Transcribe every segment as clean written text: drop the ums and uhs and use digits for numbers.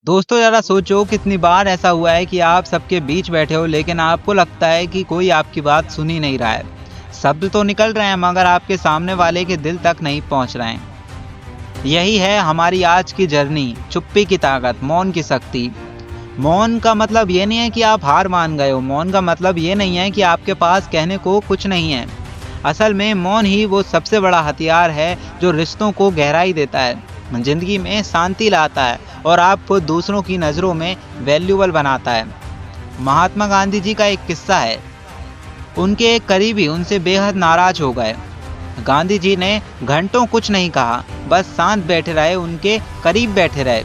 दोस्तों जरा सोचो कितनी बार ऐसा हुआ है कि आप सबके बीच बैठे हो लेकिन आपको लगता है कि कोई आपकी बात सुन ही नहीं रहा है। शब्द तो निकल रहे हैं मगर आपके सामने वाले के दिल तक नहीं पहुंच रहे हैं। यही है हमारी आज की जर्नी, चुप्पी की ताकत, मौन की शक्ति। मौन का मतलब ये नहीं है कि आप हार मान गए हो, मौन का मतलब ये नहीं है कि आपके पास कहने को कुछ नहीं है। असल में मौन ही वो सबसे बड़ा हथियार है जो रिश्तों को गहराई देता है, जिंदगी में शांति लाता है और आपको दूसरों की नज़रों में वैल्यूबल बनाता है। महात्मा गांधी जी का एक किस्सा है। उनके एक करीबी उनसे बेहद नाराज हो गए। गांधी जी ने घंटों कुछ नहीं कहा, बस शांत बैठे रहे, उनके करीब बैठे रहे।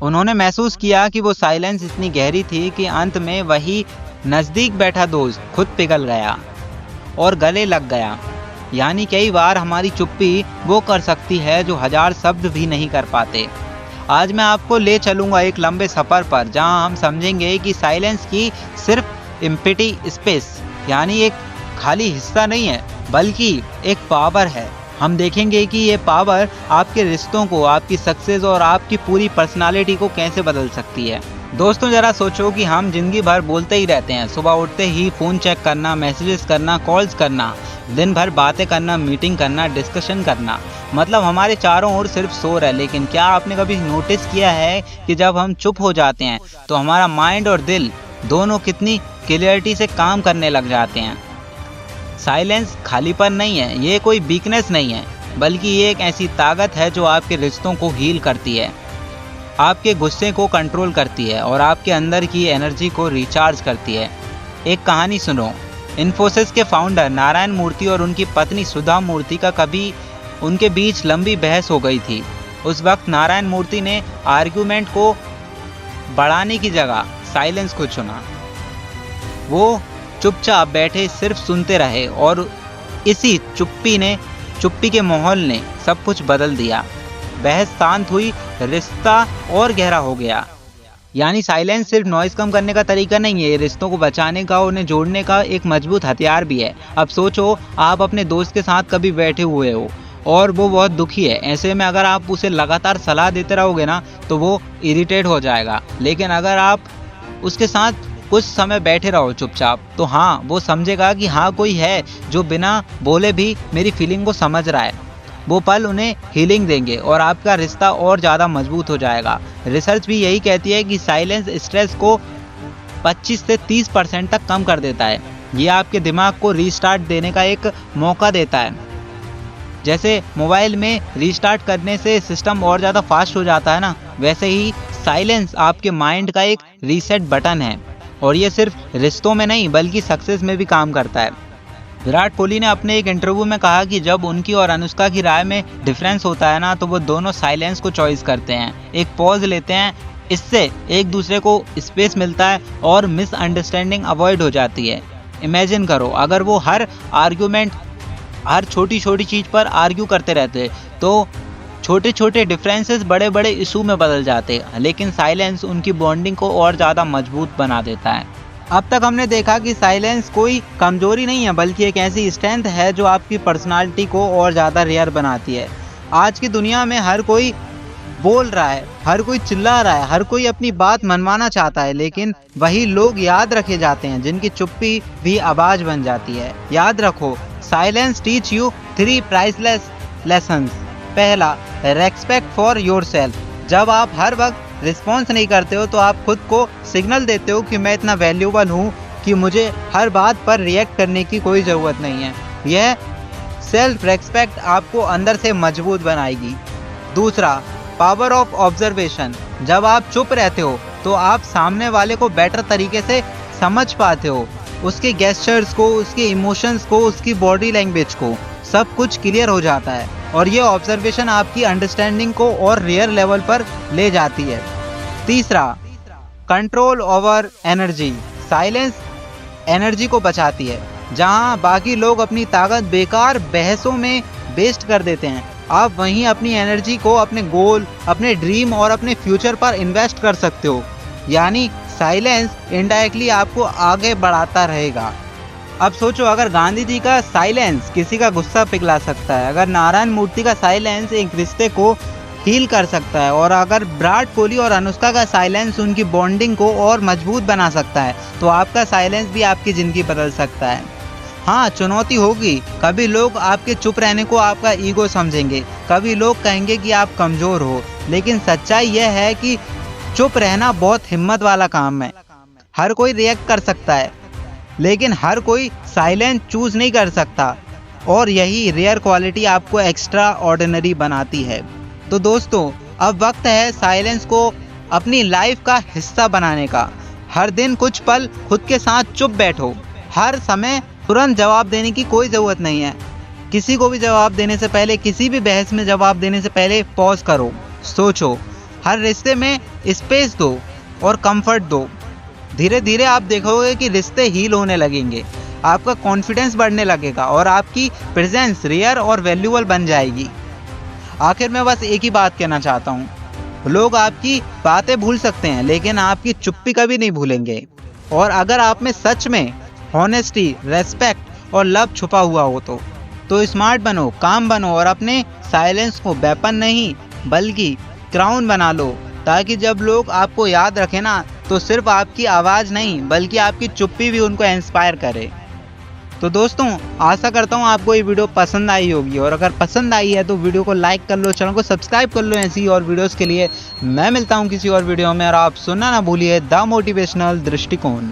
उन्होंने महसूस किया कि वो साइलेंस इतनी गहरी थी कि अंत में वही नज़दीक बैठा दोस्त खुद पिघल गया और गले लग गया। यानी कई बार हमारी चुप्पी वो कर सकती है जो हजार शब्द भी नहीं कर पाते। आज मैं आपको ले चलूंगा एक लंबे सफ़र पर जहां हम समझेंगे कि साइलेंस की सिर्फ एम्प्टी स्पेस यानी एक खाली हिस्सा नहीं है, बल्कि एक पावर है। हम देखेंगे कि ये पावर आपके रिश्तों को, आपकी सक्सेस और आपकी पूरी पर्सनालिटी को कैसे बदल सकती है। दोस्तों जरा सोचो कि हम जिंदगी भर बोलते ही रहते हैं, सुबह उठते ही फ़ोन चेक करना, मैसेजेस करना, कॉल्स करना, दिन भर बातें करना, मीटिंग करना, डिस्कशन करना, मतलब हमारे चारों ओर सिर्फ शोर है। लेकिन क्या आपने कभी नोटिस किया है कि जब हम चुप हो जाते हैं तो हमारा माइंड और दिल दोनों कितनी क्लियरिटी से काम करने लग जाते हैं। साइलेंस खालीपन नहीं है, ये कोई वीकनेस नहीं है, बल्कि ये एक ऐसी ताकत है जो आपके रिश्तों को हील करती है, आपके गुस्से को कंट्रोल करती है और आपके अंदर की एनर्जी को रिचार्ज करती है। एक कहानी सुनो। इन्फोसिस के फाउंडर नारायण मूर्ति और उनकी पत्नी सुधा मूर्ति का कभी उनके बीच लंबी बहस हो गई थी। उस वक्त नारायण मूर्ति ने आर्गुमेंट को बढ़ाने की जगह साइलेंस को चुना। वो चुपचाप बैठे सिर्फ सुनते रहे और इसी चुप्पी के माहौल ने सब कुछ बदल दिया। बहस शांत हुई, रिश्ता और गहरा हो गया। यानी साइलेंस सिर्फ नॉइज कम करने का तरीका नहीं है, ये रिश्तों को बचाने का, उन्हें जोड़ने का एक मजबूत हथियार भी है। अब सोचो आप अपने दोस्त के साथ कभी बैठे हुए हो और वो बहुत दुखी है। ऐसे में अगर आप उसे लगातार सलाह देते रहोगे ना तो वो इरिटेट हो जाएगा। लेकिन अगर आप उसके साथ कुछ समय बैठे रहो चुपचाप तो हाँ, वो समझेगा कि हाँ कोई है जो बिना बोले भी मेरी फीलिंग को समझ रहा है। वो पल उन्हें हीलिंग देंगे और आपका रिश्ता और ज़्यादा मजबूत हो जाएगा। रिसर्च भी यही कहती है कि साइलेंस स्ट्रेस को 25 से 30% तक कम कर देता है। ये आपके दिमाग को रीस्टार्ट देने का एक मौका देता है। जैसे मोबाइल में रीस्टार्ट करने से सिस्टम और ज़्यादा फास्ट हो जाता है ना, वैसे ही साइलेंस आपके माइंड का एक रीसेट बटन है। और ये सिर्फ रिश्तों में नहीं बल्कि सक्सेस में भी काम करता है। विराट कोहली ने अपने एक इंटरव्यू में कहा कि जब उनकी और अनुष्का की राय में डिफरेंस होता है ना तो वो दोनों साइलेंस को चॉइस करते हैं, एक पॉज लेते हैं। इससे एक दूसरे को स्पेस मिलता है और मिसअंडरस्टैंडिंग अवॉइड हो जाती है। इमेजिन करो अगर वो हर छोटी छोटी चीज़ पर आर्ग्यू करते रहते तो छोटे छोटे डिफरेंसेस बड़े बड़े इशू में बदल जाते, लेकिन साइलेंस उनकी बॉन्डिंग को और ज़्यादा मजबूत बना देता है। अब तक हमने देखा कि साइलेंस कोई कमजोरी नहीं है बल्कि एक ऐसी स्ट्रेंथ है जो आपकी पर्सनालिटी को और ज़्यादा रेयर बनाती है। आज की दुनिया में हर कोई बोल रहा है, हर कोई चिल्ला रहा है, हर कोई अपनी बात मनवाना चाहता है, लेकिन वही लोग याद रखे जाते हैं जिनकी चुप्पी भी आवाज़ बन जाती है। याद रखो, silence teach you 3 priceless lessons. पहला, रेस्पेक्ट फॉर योरसेल्फ। जब आप हर वक्त रिस्पॉन्स नहीं करते हो तो आप खुद को सिग्नल देते हो कि मैं इतना वैल्यूबल हूँ कि मुझे हर बात पर रिएक्ट करने की कोई ज़रूरत नहीं है। यह सेल्फ रेस्पेक्ट आपको अंदर से मजबूत बनाएगी। दूसरा, पावर ऑफ ऑब्जर्वेशन। जब आप चुप रहते हो तो आप सामने वाले को बेटर तरीके से समझ पाते हो, उसके गेस्चर्स को, उसके इमोशंस को, उसकी बॉडी लैंग्वेज को, सब कुछ क्लियर हो जाता है और ये ऑब्जर्वेशन आपकी अंडरस्टैंडिंग को और रियल लेवल पर ले जाती है। तीसरा, control over energy. Silence energy को बचाती है। जहां बाकी लोग अपनी ताकत बेकार बहसों में वेस्ट कर देते हैं, आप वहीं अपनी एनर्जी को अपने गोल, अपने ड्रीम और अपने फ्यूचर पर इन्वेस्ट कर सकते हो। यानी साइलेंस इनडायरेक्टली आपको आगे बढ़ाता रहेगा। अब सोचो अगर गांधी जी का साइलेंस किसी का गुस्सा पिघला सकता है, अगर नारायण मूर्ति का साइलेंस एक रिश्ते को हील कर सकता है। और अगर विराट कोहली और अनुष्का का साइलेंस उनकी बॉन्डिंग को और मजबूत बना सकता है, तो आपका साइलेंस भी आपकी ज़िंदगी बदल सकता है। हाँ, चुनौती होगी, कभी लोग आपके चुप रहने को आपका ईगो समझेंगे, कभी लोग कहेंगे कि आप कमज़ोर हो, लेकिन सच्चाई यह है कि चुप रहना बहुत हिम्मत वाला काम है। हर कोई रिएक्ट कर सकता है, लेकिन हर कोई साइलेंस चूज नहीं कर सकता, और यही रेयर क्वालिटी आपको एक्स्ट्रा ऑर्डिनरी बनाती है। तो दोस्तों, अब वक्त है साइलेंस को अपनी लाइफ का हिस्सा बनाने का। हर दिन कुछ पल खुद के साथ चुप बैठो। हर समय तुरंत जवाब देने की कोई ज़रूरत नहीं है। किसी को भी जवाब देने से पहले, किसी भी बहस में जवाब देने से पहले पॉज करो, सोचो। हर रिश्ते में स्पेस दो और कंफर्ट दो। धीरे धीरे आप देखोगे कि रिश्ते हील होने लगेंगे, आपका कॉन्फिडेंस बढ़ने लगेगा और आपकी प्रेजेंस रेयर और वैल्यूएबल बन जाएगी। आखिर में बस एक ही बात कहना चाहता हूँ, लोग आपकी बातें भूल सकते हैं, लेकिन आपकी चुप्पी कभी नहीं भूलेंगे। और अगर आप में सच में हॉनेस्टी, रेस्पेक्ट और लव छुपा हुआ हो तो स्मार्ट बनो, काम बनो और अपने साइलेंस को वेपन नहीं बल्कि क्राउन बना लो, ताकि जब लोग आपको याद रखें ना, तो सिर्फ आपकी आवाज़ नहीं बल्कि आपकी चुप्पी भी उनको इंस्पायर करे। तो दोस्तों, आशा करता हूँ आपको ये वीडियो पसंद आई होगी, और अगर पसंद आई है तो वीडियो को लाइक कर लो, चैनल को सब्सक्राइब कर लो ऐसी और वीडियोस के लिए। मैं मिलता हूँ किसी और वीडियो में, और आप सुनना ना भूलिए द मोटिवेशनल दृष्टिकोण।